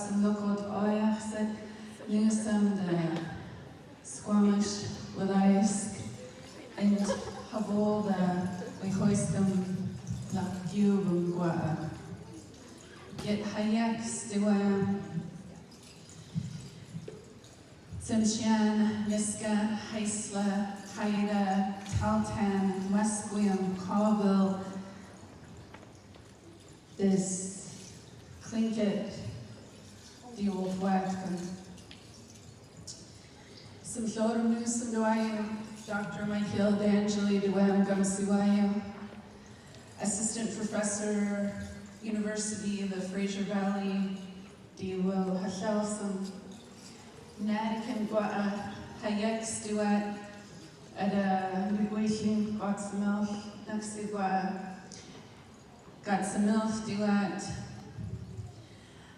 some local Hayetsk, Newsome, the Squamish, with Hayetsk, and Havol, the Wihoiskum, Lakub, and Gua. Yet Hayetsk, Tsimshian, Niska, Heisla, Haida, Taltan, Musqueam, Colville, this Clinket, the old Watkin. Some Flodamu, some Duayu, Dr. Michael D'Angeli, Duam Gamsuayu, Assistant Professor, University of the Fraser Valley, Diwo Hashel, some Nadikan Gua, Hayetsk, Duat, at a Miguishin, got some milk, next to got some milk, Duat,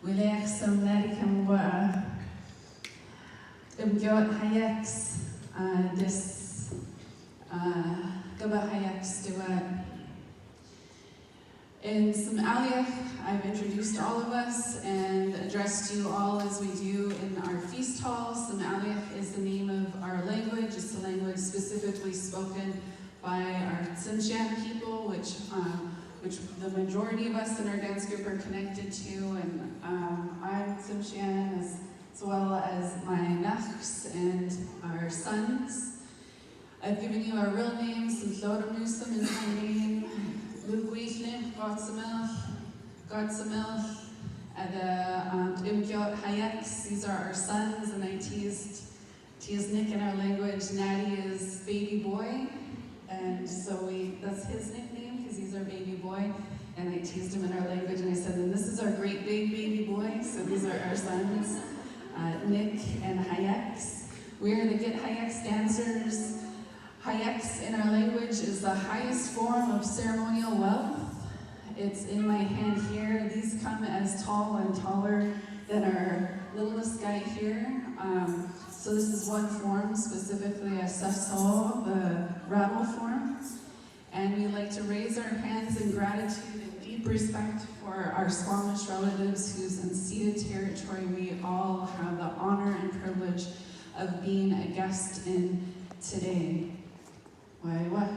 we like some Nadikan Gua, Got Hayetsk, this Gaba Hayetsk, Duat. In some Aliach, I've introduced all of us and addressed you all as we do in our feast hall. Some Aliach is the name of our language. It's a language specifically spoken by our Tsimshian people, which the majority of us in our dance group are connected to. And I'm Tsimshian as well as my nachs and our sons. I've given you our real names, some Flodamusum is my name. Lugweitlim, Gotsamil, and Imgyot Hayetsk, these are our sons, and I teased Nick in our language. Natty is baby boy, and so that's his nickname, because he's our baby boy, and I teased him in our language, and I said, and this is our great big baby boy, so these are our sons, Nick and Hayetsk. We are the Get Hayetsk dancers. Hayetsk in our language is the highest form of ceremonial wealth. It's in my hand here. These come as tall and taller than our littlest guy here. So this is one form, specifically a sasol, the rabble form. And we like to raise our hands in gratitude and deep respect for our Squamish relatives whose unceded territory we all have the honor and privilege of being a guest in today. Why, what?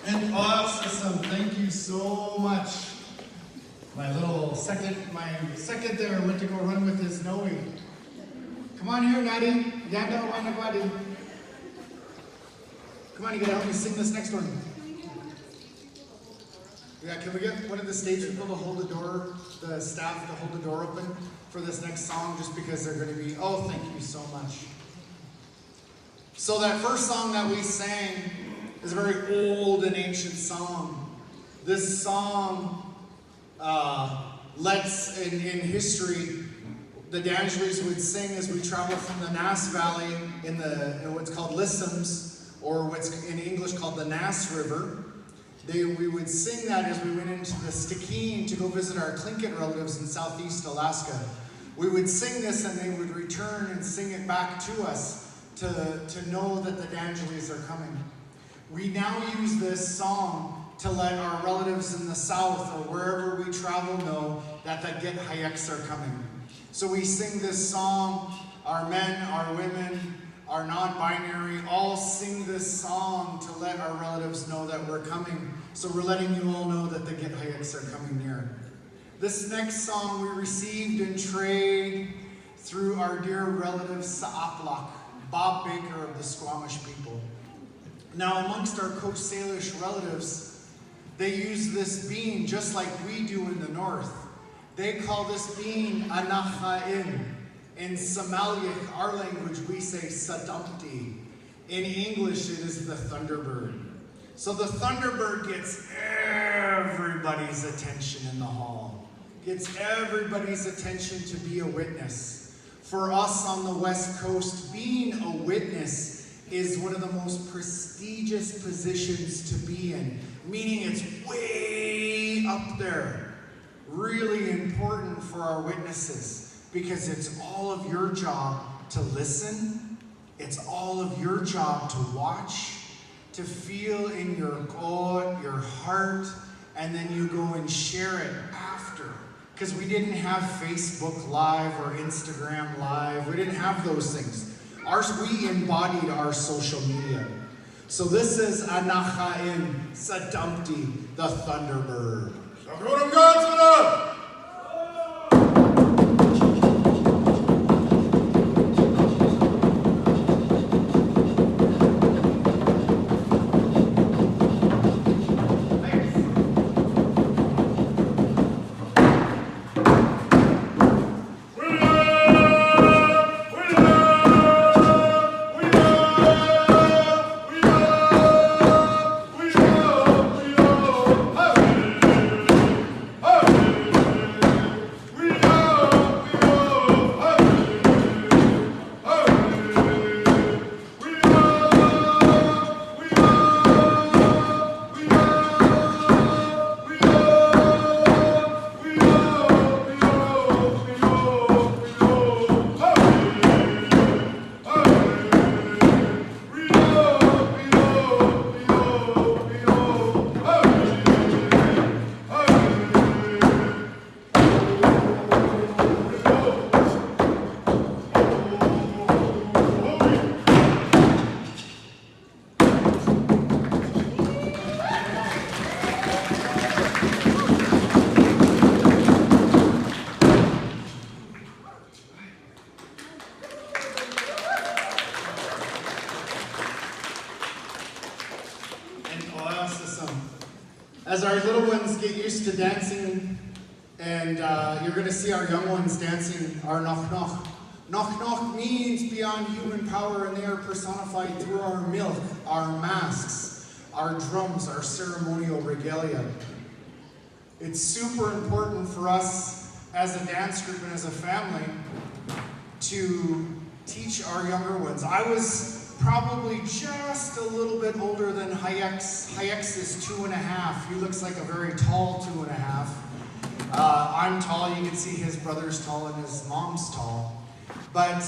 And awesome, thank you so much. My second there went to go run with his Noe. Come on here, Natty. Yanda Wanagwadi. Come on, you gotta help me sing this next one. Yeah, can we get one of the stage people to hold the door, the staff to hold the door open for this next song, just because they're gonna be, oh, thank you so much. So that first song that we sang is a very old and ancient song. This song lets in history, the D'Angelis would sing as we travel from the Nass Valley in what's called Lissams, or what's in English called the Nass River. We would sing that as we went into the Stikine to go visit our Tlingit relatives in southeast Alaska. we would sing this and they would return and sing it back to us to know that the Dangelis are coming. We now use this song to let our relatives in the south or wherever we travel know that the Get Hayetsk are coming. So we sing this song, our men, our women, our non-binary, all sing this song to let our relatives know that we're coming. So we're letting you all know that the Get Hayetsk are coming near. This next song we received in trade through our dear relative Sa'aplak, Bob Baker of the Squamish people. Now amongst our Coast Salish relatives, they use this bean just like we do in the north. They call this bean Anacha'in. In Somalic, our language, we say Sadumpty. In English, it is the Thunderbird. So the Thunderbird gets everybody's attention in the hall. Gets everybody's attention to be a witness. For us on the West Coast, being a witness is one of the most prestigious positions to be in. Meaning it's way up there. Really important for our witnesses. Because it's all of your job to listen. It's all of your job to watch, to feel in your gut, your heart, and then you go and share it after. Because we didn't have Facebook Live or Instagram Live. We didn't have those things. We embodied our social media. So this is Anacha'in Sadumpty, the Thunderbird. As our little ones get used to dancing, and you're going to see our young ones dancing our Noch Noch. Noch Noch means beyond human power, and they are personified through our milk, our masks, our drums, our ceremonial regalia. It's super important for us as a dance group and as a family to teach our younger ones. I was probably just a little bit older than Hayetsk. Hayetsk is 2.5. He looks like a very tall 2.5. I'm tall. You can see his brother's tall and his mom's tall. But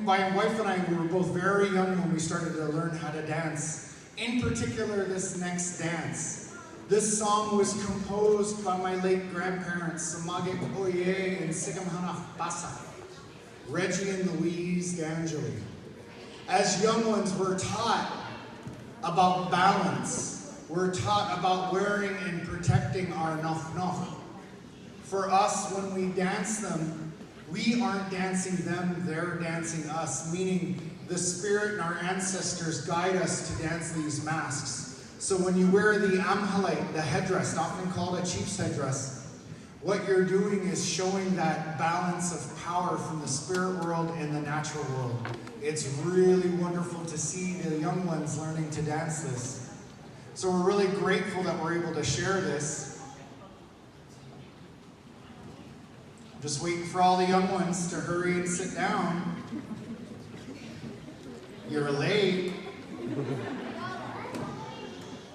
my wife and I, we were both very young when we started to learn how to dance. In particular, this next dance. This song was composed by my late grandparents, Samagik Oye and Sigamhanach Basa, Reggie and Louise D'Angeli. As young ones, we're taught about balance. We're taught about wearing and protecting our Noch Noch. For us, when we dance them, we aren't dancing them, they're dancing us, meaning the spirit and our ancestors guide us to dance these masks. So when you wear the amhalite, the headdress, often called a chief's headdress, what you're doing is showing that balance of power from the spirit world and the natural world. It's really wonderful to see the young ones learning to dance this. So we're really grateful that we're able to share this. I'm just waiting for all the young ones to hurry and sit down. You're late.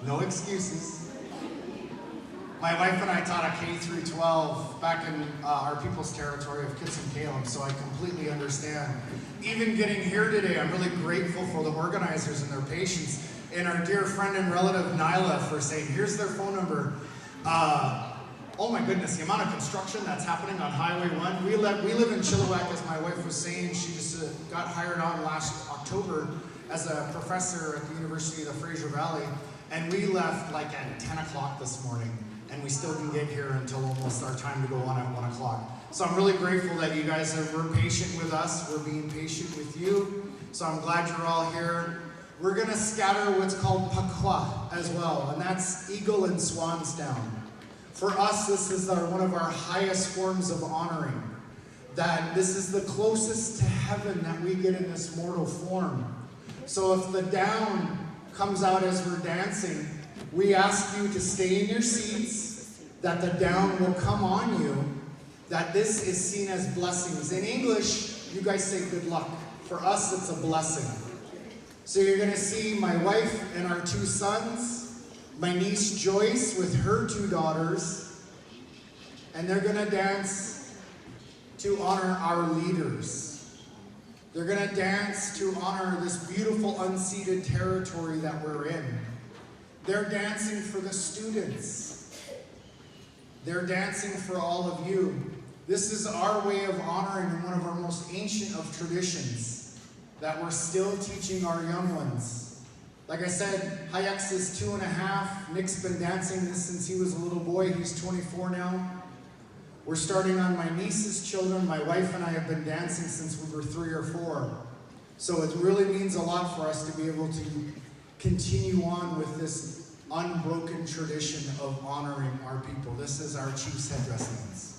No excuses. My wife and I taught a K through 12 back in our people's territory of Kitson-Kalem, so I completely understand. Even getting here today, I'm really grateful for the organizers and their patience, and our dear friend and relative Nyla for saying, here's their phone number. Oh my goodness, the amount of construction that's happening on Highway 1. We live in Chilliwack, as my wife was saying. She just got hired on last October as a professor at the University of the Fraser Valley. And we left like at 10 o'clock this morning. And we still can get here until almost our time to go on at 1 o'clock. So I'm really grateful that you guys were patient with us. We're being patient with you. So I'm glad you're all here. We're going to scatter what's called pakwa as well. And that's eagle and swan's down. For us, this is one of our highest forms of honoring. That this is the closest to heaven that we get in this mortal form. So if the down comes out as we're dancing, we ask you to stay in your seats, that the down will come on you, that this is seen as blessings. In English, you guys say good luck. For us, it's a blessing. So you're going to see my wife and our 2 sons, my niece Joyce with her 2 daughters, and they're going to dance to honor our leaders. They're going to dance to honor this beautiful unceded territory that we're in. They're dancing for the students. They're dancing for all of you. This is our way of honoring one of our most ancient of traditions that we're still teaching our young ones. Like I said, Hayetsk is 2.5. Nick's been dancing this since he was a little boy. He's 24 now. We're starting on my niece's children. My wife and I have been dancing since we were 3 or 4. So it really means a lot for us to be able to continue on with this unbroken tradition of honoring our people. This is our chief's headdress dance.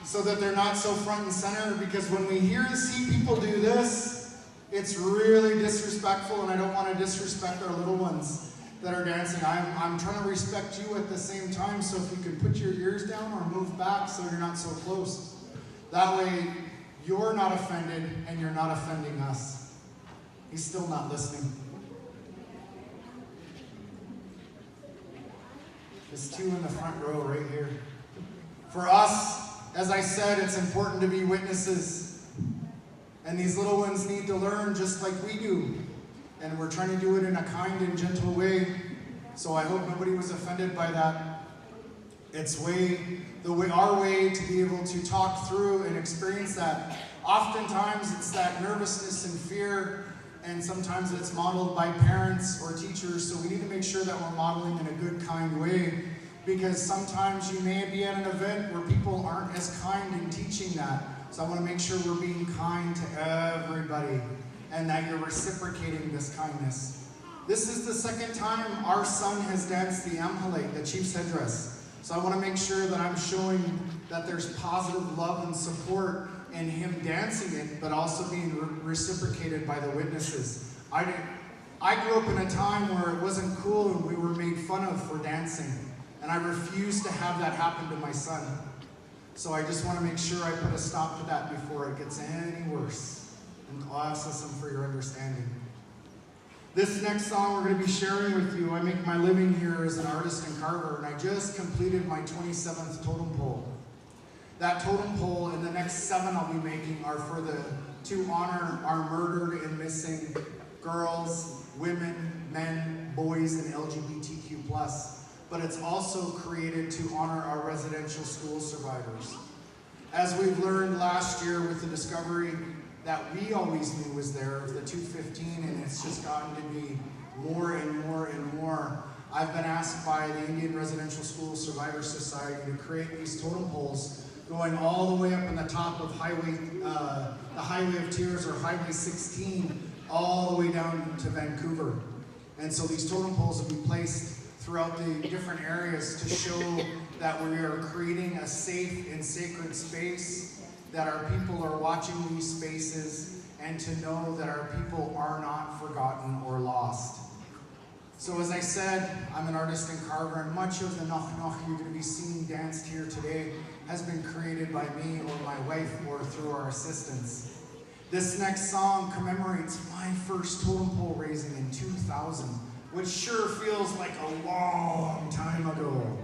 So that they're not so front and center, because when we see people do this, it's really disrespectful, and I don't want to disrespect our little ones that are dancing. I'm trying to respect you at the same time, so if you can put your ears down or move back so you're not so close. That way, you're not offended and you're not offending us. He's still not listening. There's 2 in the front row right here. For us, as I said, it's important to be witnesses. And these little ones need to learn just like we do. And we're trying to do it in a kind and gentle way. So I hope nobody was offended by that. It's our way to be able to talk through and experience that. Oftentimes it's that nervousness and fear, and sometimes it's modeled by parents or teachers. So we need to make sure that we're modeling in a good, kind way. Because sometimes you may be at an event where people aren't as kind in teaching that. So I want to make sure we're being kind to everybody and that you're reciprocating this kindness. This is the 2nd time our son has danced the Amhalek, the chief's headdress. So I want to make sure that I'm showing that there's positive love and support in him dancing it, but also being reciprocated by the witnesses. I grew up in a time where it wasn't cool and we were made fun of for dancing. And I refuse to have that happen to my son. So I just want to make sure I put a stop to that before it gets any worse. And I'll ask him for your understanding. This next song we're going to be sharing with you, I make my living here as an artist and carver, and I just completed my 27th totem pole. That totem pole and the next 7 I'll be making are to honor our murdered and missing girls, women, men, boys, and LGBTQ+. But it's also created to honor our residential school survivors. As we've learned last year with the discovery that we always knew was there, of the 215, and it's just gotten to be more and more and more. I've been asked by the Indian Residential School Survivor Society to create these totem poles going all the way up in the top of the Highway of Tears, or Highway 16, all the way down to Vancouver. And so these totem poles will be placed throughout the different areas to show that we are creating a safe and sacred space, that our people are watching these spaces, and to know that our people are not forgotten or lost. So as I said, I'm an artist and carver, and much of the Noch Noch you're going to be seeing danced here today has been created by me or my wife or through our assistants. This next song commemorates my first totem pole raising in 2000, which sure feels like a long time ago.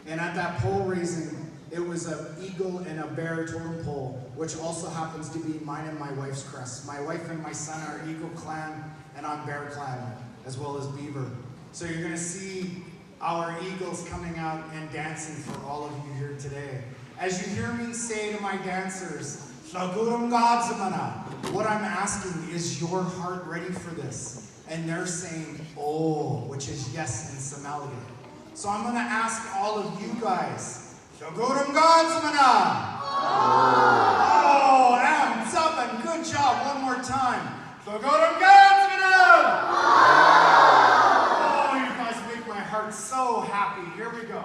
And at that pole raising, it was an eagle and a bear totem pole, which also happens to be mine and my wife's crest. My wife and my son are Eagle Clan, and I'm Bear Clan, as well as Beaver. So you're going to see our eagles coming out and dancing for all of you here today. As you hear me say to my dancers, Shagurum Godzamana, what I'm asking is your heart ready for this? And they're saying, oh, which is yes in Somali. So I'm going to ask all of you guys, Shagurum Godzamana! Oh, hands up and good job. One more time. Shagurum Godzamana! Oh, you guys make my heart so happy. Here we go.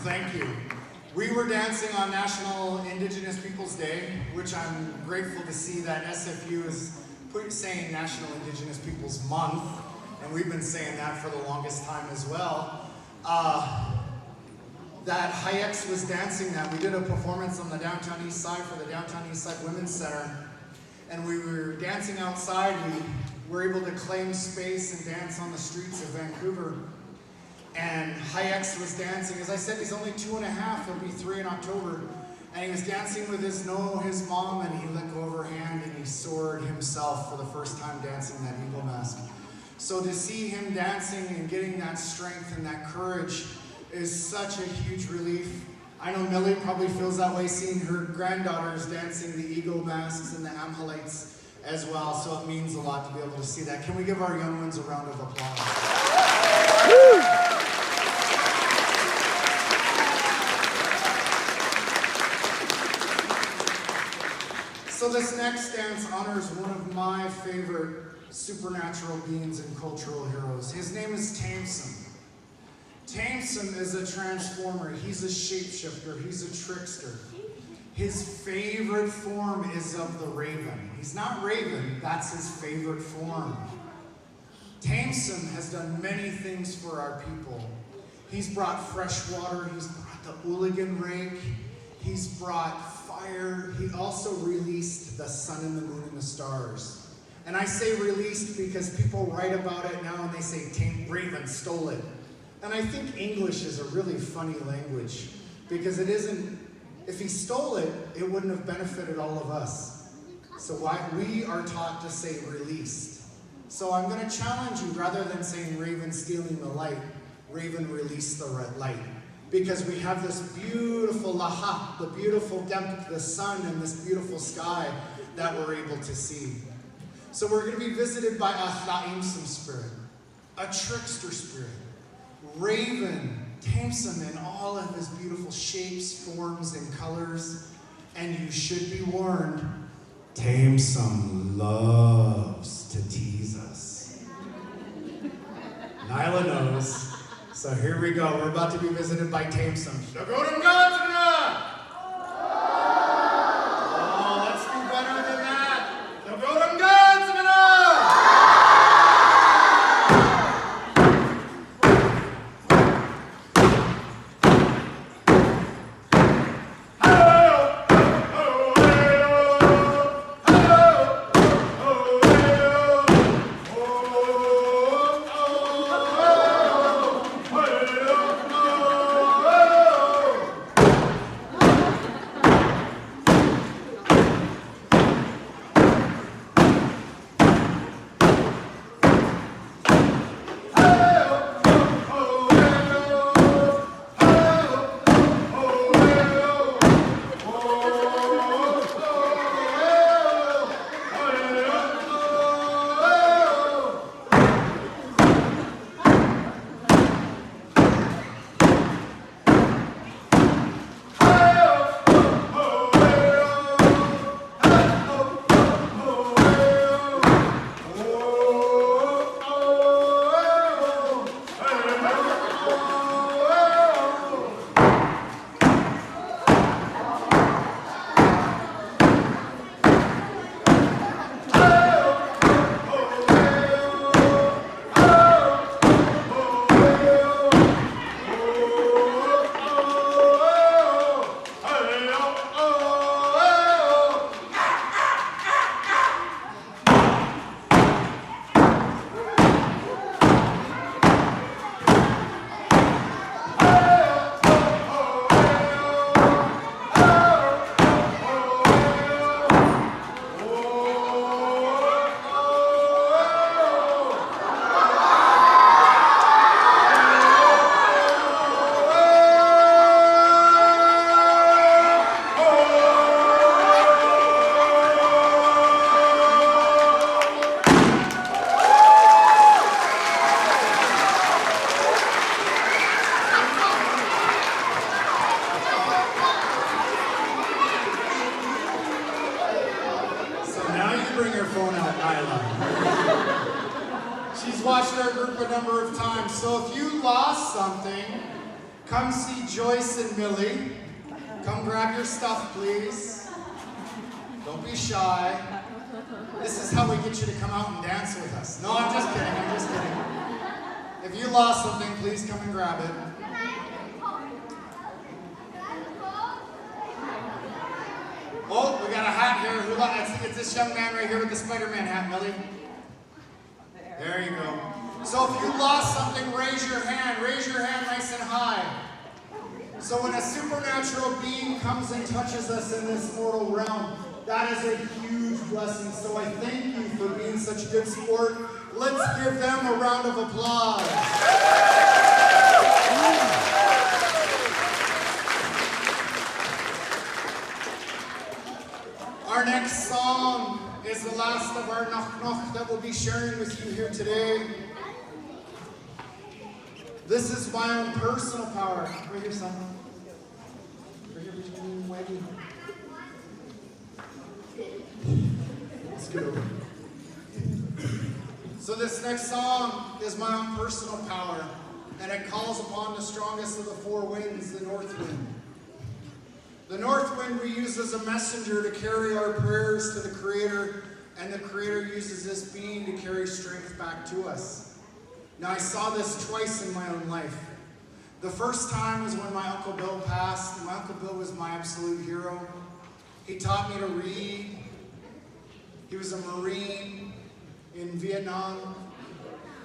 Thank you. We were dancing on National Indigenous Peoples Day, which I'm grateful to see that SFU is saying National Indigenous Peoples Month, and we've been saying that for the longest time as well. That Hayetsk was dancing that. We did a performance on the downtown east side for the Downtown East Side Women's Center, and we were dancing outside. We were able to claim space and dance on the streets of Vancouver. And Hayetsk was dancing. As I said, he's only 2.5, he'll be 3 in October. And he was dancing with his mom, and he let go of her hand, and he soared himself for the first time dancing that eagle mask. So to see him dancing and getting that strength and that courage is such a huge relief. I know Millie probably feels that way seeing her granddaughters dancing the eagle masks and the amhalites as well. So it means a lot to be able to see that. Can we give our young ones a round of applause? Woo! So this next dance honors one of my favorite supernatural beings and cultural heroes. His name is Tamsin. Tamsin is a transformer. He's a shapeshifter. He's a trickster. His favorite form is of the raven. He's not Raven, that's his favorite form. Tamsin has done many things for our people. He's brought fresh water. He's brought the hooligan rake. He's brought fire. He also released the sun and the moon and the stars. And I say released because people write about it now and they say Raven stole it. And I think English is a really funny language because it isn't, if he stole it, it wouldn't have benefited all of us. So why we are taught to say released. So I'm going to challenge you, rather than saying Raven stealing the light, Raven released the red light. Because we have this beautiful laha, the beautiful depth, the sun and this beautiful sky that we're able to see. So we're going to be visited by a Hayetsk spirit, a trickster spirit, Raven, Tamsin in all of his beautiful shapes, forms, and colors. And you should be warned, Tamsin loves to tease us. Nyla knows. So here we go. We're about to be visited by Tamsin. Oh, let's do better than that. She's watched our group a number of times, so if you lost something, come see Joyce and Millie. Come grab your stuff, please. Don't be shy. This is how we get you to come out and dance with us. No, I'm just kidding, I'm just kidding. If you lost something, please come and grab it. Oh, we got a hat here. I think it's this young man right here with the Spider-Man hat, Millie. There you go. So if you lost something, raise your hand. Raise your hand nice and high. So when a supernatural being comes and touches us in this mortal realm, that is a huge blessing. So I thank you for being such a good sport. Let's give them a round of applause. Our next song is the last of our Noch Noch that we'll be sharing with you here today. This is my own personal power. Right here, son. Right here between you and Waggy. get over it. So this next song is my own personal power, and it calls upon the strongest of the four winds, the north wind. The north wind we use as a messenger to carry our prayers to the Creator, and the Creator uses this being to carry strength back to us. Now, I saw this twice in my own life. The first time was when my Uncle Bill passed. My Uncle Bill was my absolute hero. He taught me to read. He was a Marine in Vietnam.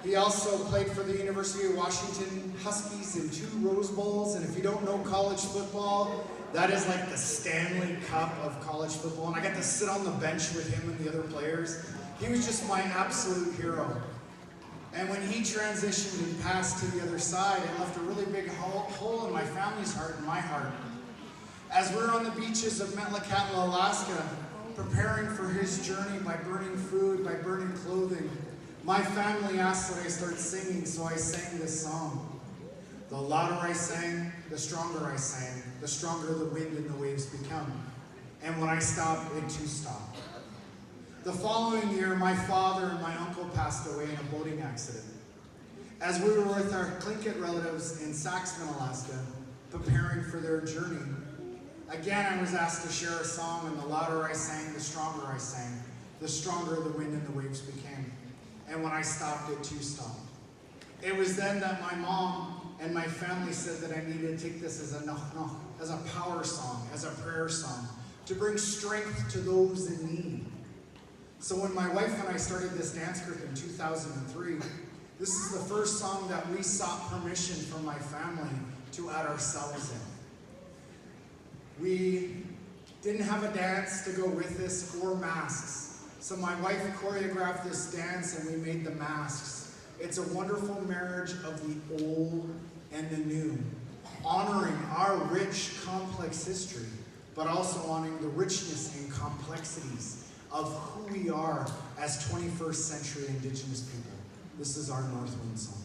He also played for the University of Washington Huskies in 2 Rose Bowls. And if you don't know college football, that is like the Stanley Cup of college football. And I got to sit on the bench with him and the other players. He was just my absolute hero. And when he transitioned and passed to the other side, it left a really big hole in my family's heart and my heart. As we're on the beaches of Metlakatla, Alaska, preparing for his journey by burning food, by burning clothing, my family asked that I start singing, so I sang this song. The louder I sang, the stronger I sang, the stronger the wind and the waves become. And when I stopped, it too stopped. The following year, my father and my uncle passed away in a boating accident. As we were with our Tlingit relatives in Saxman, Alaska, preparing for their journey, again I was asked to share a song, and the louder I sang, the stronger I sang, the stronger the wind and the waves became. And when I stopped, it too stopped. It was then that my mom and my family said that I needed to take this as a power song, as a prayer song, to bring strength to those in need. So when my wife and I started this dance group in 2003, this is the first song that we sought permission from my family to add ourselves in. We didn't have a dance to go with this or masks. So my wife choreographed this dance and we made the masks. It's a wonderful marriage of the old and the new, honoring our rich, complex history, but also honoring the richness and complexities of who we are as 21st century Indigenous people. This is our North Wind song.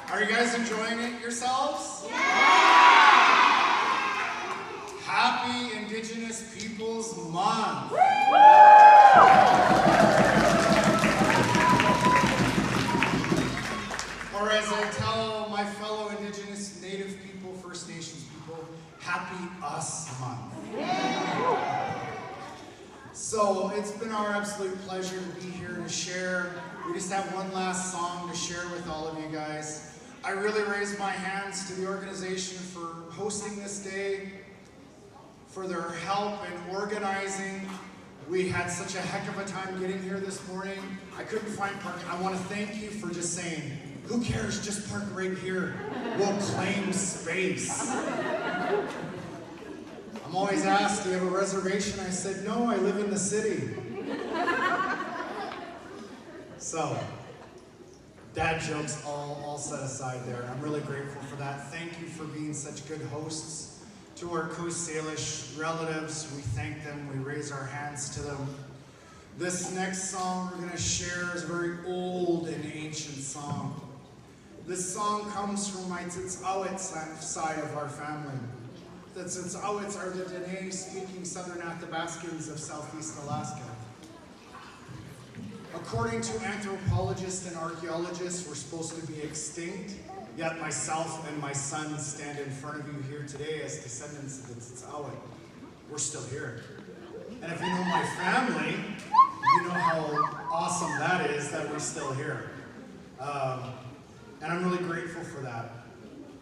Are you guys enjoying it yourselves? Yeah! Happy Indigenous Peoples Month! Or First Nations people, Happy Us Month. So it's been our absolute pleasure to be here to share. We just have one last song to share with all of you guys. I really raise my hands to the organization for hosting this day, for their help in organizing. We had such a heck of a time getting here this morning. I couldn't find parking. I want to thank you for just saying, who cares, just park right here. We'll claim space. I'm always asked, do you have a reservation? I said, no, I live in the city. So, dad jokes all set aside there. I'm really grateful for that. Thank you for being such good hosts. To our Coast Salish relatives, we thank them, we raise our hands to them. This next song we're going to share is a very old and ancient song. This song comes from my Tsitsiawit side of our family. The Tsitsiawits are the Dene-speaking Southern Athabascans of Southeast Alaska. According to anthropologists and archaeologists, we're supposed to be extinct, yet myself and my son stand in front of you here today as descendants of the Tsitsiawit. We're still here. And if you know my family, you know how awesome that is that we're still here. And I'm really grateful for that.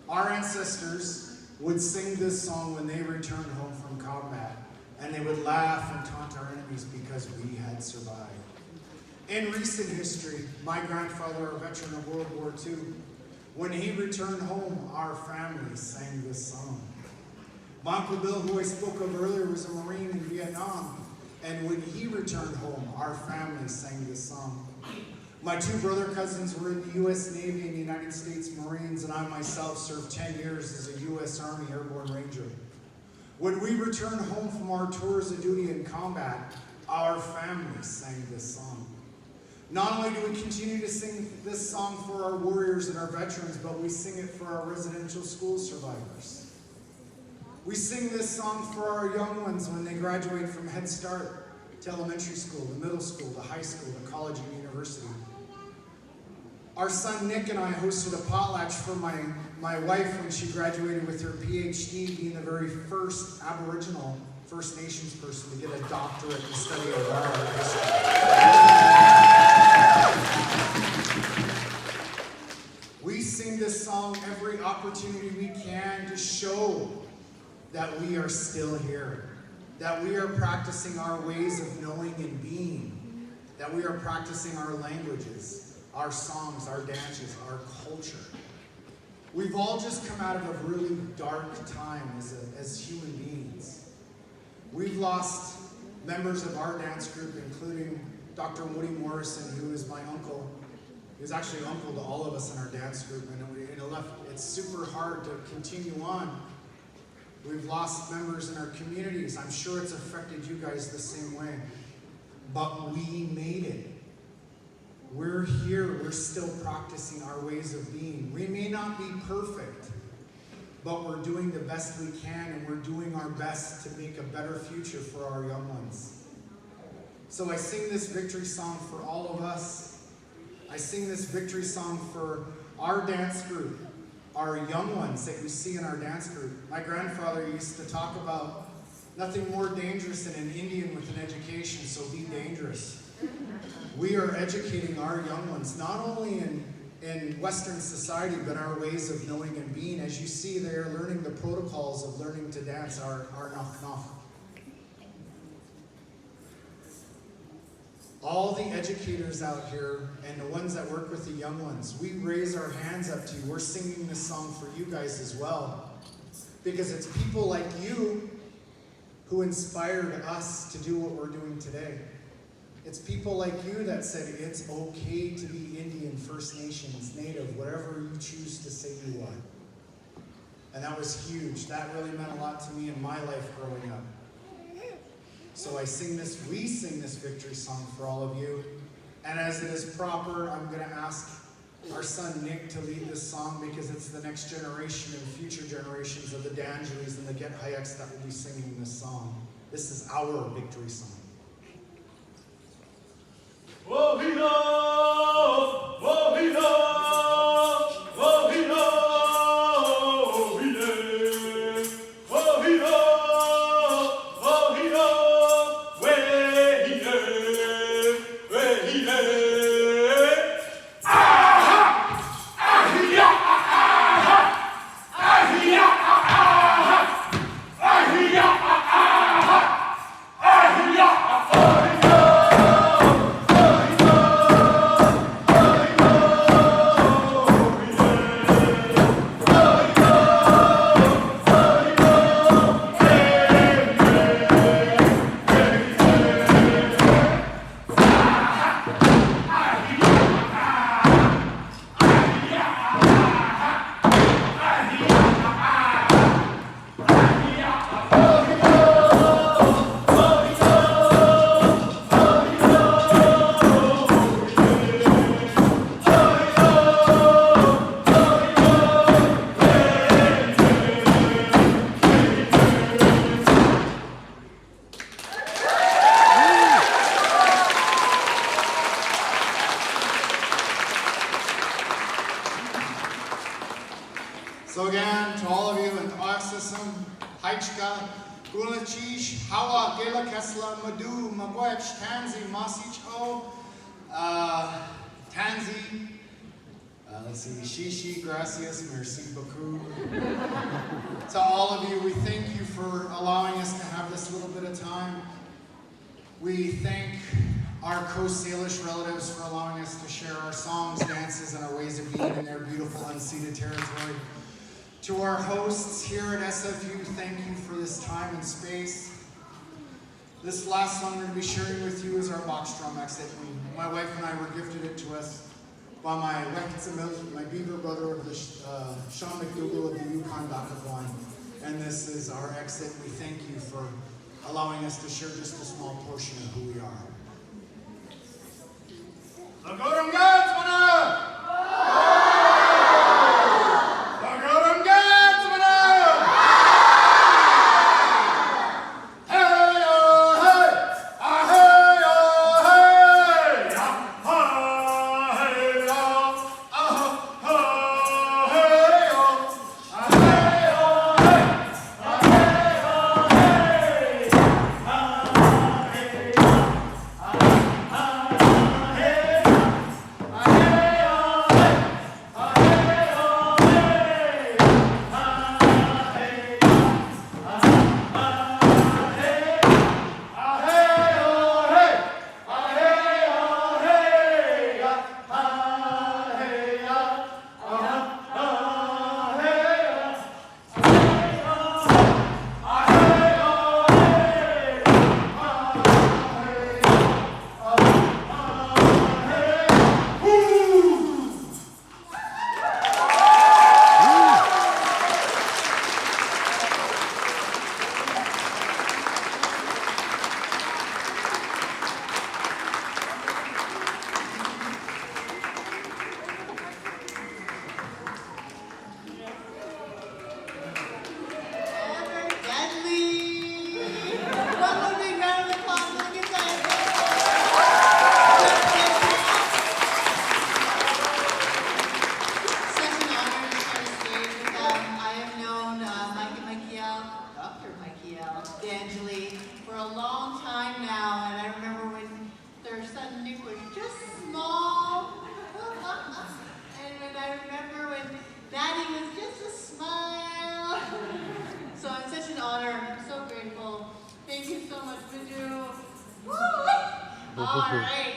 Our ancestors would sing this song when they returned home from combat, and they would laugh and taunt our enemies because we had survived. In recent history, my grandfather, a veteran of World War II, when he returned home, our family sang this song. My Uncle Bill, who I spoke of earlier, was a Marine in Vietnam, and when he returned home, our family sang this song. My two brother cousins were in the U.S. Navy and the United States Marines, and I myself served 10 years as a U.S. Army Airborne Ranger. When we returned home from our tours of duty in combat, our family sang this song. Not only do we continue to sing this song for our warriors and our veterans, but we sing it for our residential school survivors. We sing this song for our young ones when they graduate from Head Start to elementary school, to middle school, to high school, to college and university. Our son Nick and I hosted a potlatch for my wife when she graduated with her PhD, being the very first Aboriginal First Nations person to get a doctorate in the study of our history. We sing this song every opportunity we can to show that we are still here, that we are practicing our ways of knowing and being, that we are practicing our languages, our songs, our dances, our culture. We've all just come out of a really dark time as human beings. We've lost members of our dance group, including Dr. Woody Morrison, who is my uncle. He was actually uncle to all of us in our dance group, and it's super hard to continue on. We've lost members in our communities. I'm sure it's affected you guys the same way. But we made it. We're here, we're still practicing our ways of being. We may not be perfect, but we're doing the best we can, and we're doing our best to make a better future for our young ones. So I sing this victory song for all of us. I sing this victory song for our dance group, our young ones that we see in our dance group. My grandfather used to talk about nothing more dangerous than an Indian with an education, so be dangerous. We are educating our young ones, not only in Western society, but our ways of knowing and being. As you see, they are learning the protocols of learning to dance, our naf. All the educators out here and the ones that work with the young ones, we raise our hands up to you. We're singing this song for you guys as well. Because it's people like you who inspired us to do what we're doing today. It's people like you that said it's okay to be Indian, First Nations, Native, whatever you choose to say you are. And that was huge. That really meant a lot to me in my life growing up. So we sing this victory song for all of you. And as it is proper, I'm going to ask our son Nick to lead this song because it's the next generation and future generations of the Dangeries and the Hayetsk that will be singing this song. This is our victory song. Wahina, Wahina, Wahina, Wahine. to all of you and Hayetsk, Hayetsk, Gulachish, Hawa, Gela Kesla, Madu, Magwech, Tanzi, Masich O, Tanzi, let's see, Shishi, Gracias, Merci beaucoup. To all of you, we thank you for allowing us to have this little bit of time. We thank our Coast Salish relatives for allowing us to share our songs, dances, and our ways of being in their beautiful unceded territory. To our hosts here at SFU, thank you for this time and space. This last song we're going to be sharing with you is our box drum exit. My wife and I were gifted it to us by my beaver brother of the Sean McDougall of the Yukon Dakaguan. And this is our exit. We thank you for allowing us to share just a small portion of who we are. Lagorum Gods, mana! Lagorum Gods, mana! Hey, oh, hey! Ah, hey, oh, hey! Ah, hey, oh! Ah, hey, oh! Ah, hey, oh, hey! Ah, hey, oh, hey! Ah, hey, for a long time now, and I remember when their son Nick was just small, and when I remember when Daddy was just a smile. So it's such an honor. I'm so grateful. Thank you so much, Biju. All right.